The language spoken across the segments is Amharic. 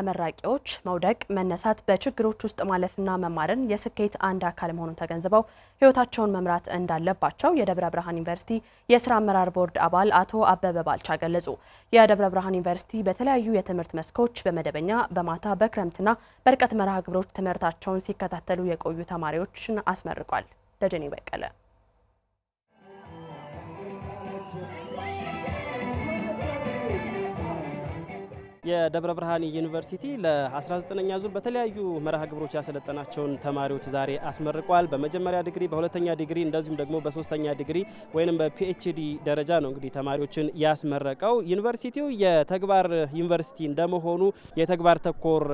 ተመራቂዎች መውደቅ መነሳት በችግሮች ውስጥ ማለፍና መማርን የስኬት አንድ አካል መሆኑን ተገንዝበው ህይወታቸውን መምራት እንዳለባቸው የደብረ ብርሃን ዩኒቨርሲቲ የስራ አመራር ቦርድ አባል አቶ አበበ ባልቻ ገለጹ። የደብረ ብርሃን ዩኒቨርሲቲ በተለያዩ የትምህርት መስኮች በመደበኛ በማታ በክረምትና በርቀት መርሃ ግብሮች ትምህርታቸውን ሲከታተሉ የቆዩ ተማሪዎችን አስመርቋል። ደጀኔ በቀለ የደብረ ብርሃን ዩኒቨርሲቲ ለ19ኛ ዙር በተለያዩ መርሃ ግብሮች ያሰለጠናቸውን ተማሪዎች ዛሬ አስመርቋል። በመጀመሪያ ዲግሪ፣ በሁለተኛ ዲግሪ እንደዚሁም ደግሞ በሶስተኛ ዲግሪ ወይንም በፒኤችዲ ደረጃ ነው እንግዲህ ተማሪዎችን ያስመረቀው። ዩኒቨርሲቲው የተግባር ዩኒቨርሲቲ እንደመሆኑ የተግባር ተኮር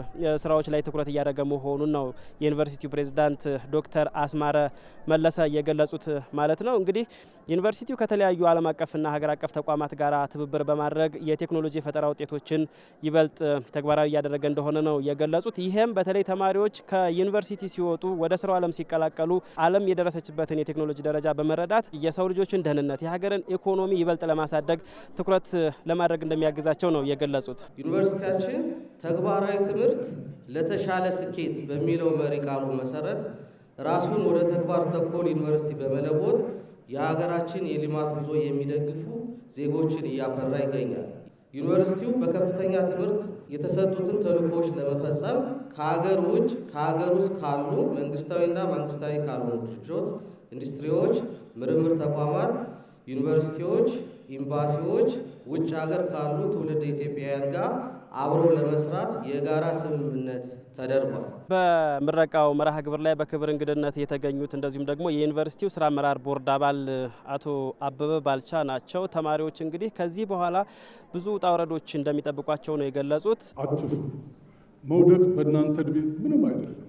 ስራዎች ላይ ትኩረት እያደረገ መሆኑን ነው የዩኒቨርሲቲው ፕሬዝዳንት ዶክተር አስማረ መለሰ የገለጹት ማለት ነው። እንግዲህ ዩኒቨርሲቲው ከተለያዩ ዓለም አቀፍና ሀገር አቀፍ ተቋማት ጋር ትብብር በማድረግ የቴክኖሎጂ ፈጠራ ውጤቶችን ይበልጥ ተግባራዊ እያደረገ እንደሆነ ነው የገለጹት። ይሄም በተለይ ተማሪዎች ከዩኒቨርሲቲ ሲወጡ ወደ ስራው ዓለም ሲቀላቀሉ ዓለም የደረሰችበትን የቴክኖሎጂ ደረጃ በመረዳት የሰው ልጆችን ደህንነት፣ የሀገርን ኢኮኖሚ ይበልጥ ለማሳደግ ትኩረት ለማድረግ እንደሚያግዛቸው ነው የገለጹት። ዩኒቨርሲቲያችን ተግባራዊ ትምህርት ለተሻለ ስኬት በሚለው መሪ ቃሉ መሰረት ራሱን ወደ ተግባር ተኮር ዩኒቨርሲቲ በመለወጥ የሀገራችን የልማት ጉዞ የሚደግፉ ዜጎችን እያፈራ ይገኛል። ዩኒቨርሲቲው በከፍተኛ ትምህርት የተሰጡትን ተልዕኮዎች ለመፈጸም ከሀገር ውጭ ከሀገር ውስጥ ካሉ መንግስታዊና መንግስታዊ ካልሆኑ ድርጅቶች፣ ኢንዱስትሪዎች፣ ምርምር ተቋማት፣ ዩኒቨርሲቲዎች፣ ኤምባሲዎች፣ ውጭ ሀገር ካሉ ትውልድ ኢትዮጵያውያን ጋር አብሮ ለመስራት የጋራ ስምምነት ተደርጓል። በምረቃው መርሃ ግብር ላይ በክብር እንግድነት የተገኙት እንደዚሁም ደግሞ የዩኒቨርሲቲው ስራ አመራር ቦርድ አባል አቶ አበበ ባልቻ ናቸው። ተማሪዎች እንግዲህ ከዚህ በኋላ ብዙ ውጣ ውረዶች እንደሚጠብቋቸው ነው የገለጹት። አትፍሩ። መውደቅ በእናንተ እድሜ ምንም አይደለም፣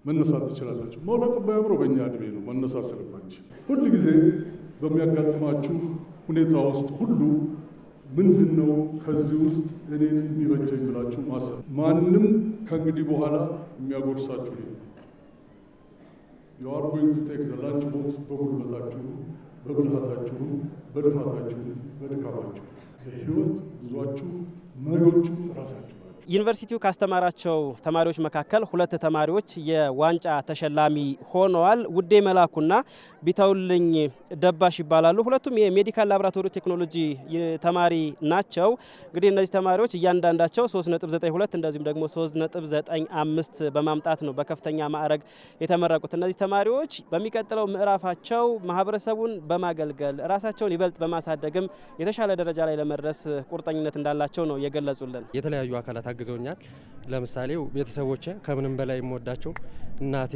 መነሳት ትችላላችሁ። መውደቅ ባያምረው በእኛ እድሜ ነው መነሳት ስለማንችል። ሁል ጊዜ በሚያጋጥማችሁ ሁኔታ ውስጥ ሁሉ ምንድነው ከዚህ ውስጥ እኔን የሚበጀኝ ብላችሁ ማሰብ። ማንም ከእንግዲህ በኋላ የሚያጎርሳችሁ ነው። you are going to take the lunch box በጉልበታችሁ፣ በብልሃታችሁ፣ በልፋታችሁ፣ በድካማችሁ። የህይወት ጉዟችሁ መሪዎቹ ራሳችሁ። ዩኒቨርሲቲው ካስተማራቸው ተማሪዎች መካከል 2 ተማሪዎች የዋንጫ ተሸላሚ ሆነዋል። ውዴ መላኩና ቢታውልኝ ደባሽ ይባላሉ። ሁለቱም የሜዲካል ላቦራቶሪ ቴክኖሎጂ ተማሪ ናቸው። እንግዲህ እነዚህ ተማሪዎች እያንዳንዳቸው 3.92 እንደዚሁም ደግሞ 3.95 በማምጣት ነው በከፍተኛ ማዕረግ የተመረቁት። እነዚህ ተማሪዎች በሚቀጥለው ምዕራፋቸው ማህበረሰቡን በማገልገል ራሳቸውን ይበልጥ በማሳደግም የተሻለ ደረጃ ላይ ለመድረስ ቁርጠኝነት እንዳላቸው ነው የገለጹልን። የተለያዩ አካላት አግዘውኛል። ለምሳሌ ቤተሰቦቼ ከምንም በላይ የምወዳቸው እናቴ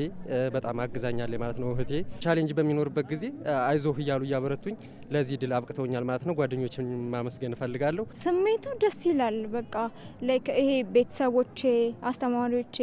በጣም አግዛኛለች ማለት ነው። እህቴ ቻሌንጅ በሚኖርበት ጊዜ አይዞህ እያሉ እያበረቱኝ ለዚህ ድል አብቅተውኛል ማለት ነው። ጓደኞችን ማመስገን እፈልጋለሁ። ስሜቱ ደስ ይላል። በቃ ይሄ ቤተሰቦቼ፣ አስተማሪዎቼ፣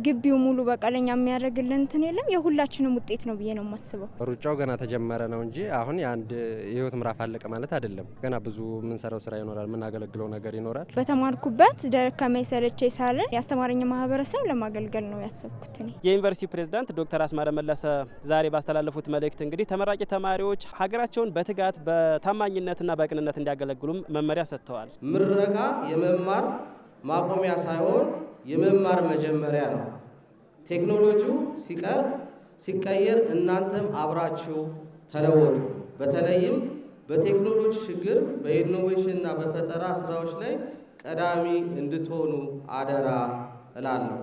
ግቢው ሙሉ በቃ ለኛ የሚያደርግልን እንትን የለም የሁላችንም ውጤት ነው ብዬ ነው የማስበው። ሩጫው ገና ተጀመረ ነው እንጂ አሁን የአንድ የህይወት ምዕራፍ አለቀ ማለት አይደለም። ገና ብዙ የምንሰራው ስራ ይኖራል፣ የምናገለግለው ነገር ይኖራል። በተማርኩበት ደከመኝ ሰለቸኝ ሳልን ያስተማረኝ ማህበረሰብ ለማገልገል ነው ያሰብኩት። የዩኒቨርሲቲ ፕሬዝዳንት ዶክተር አስማረ መለሰ ዛሬ ባስተላለፉት መልእክት እንግዲህ ተመራቂ ተማሪዎች ሀገራቸውን በትጋት በታማኝነትና በቅንነት እንዲያገለግሉም መመሪያ ሰጥተዋል። ምረቃ የመማር ማቆሚያ ሳይሆን የመማር መጀመሪያ ነው። ቴክኖሎጂው ሲቀየር እናንተም አብራችሁ ተለወጡ። በተለይም በቴክኖሎጂ ሽግግር በኢኖቬሽንና በፈጠራ ስራዎች ላይ ቀዳሚ እንድትሆኑ አደራ እላለሁ።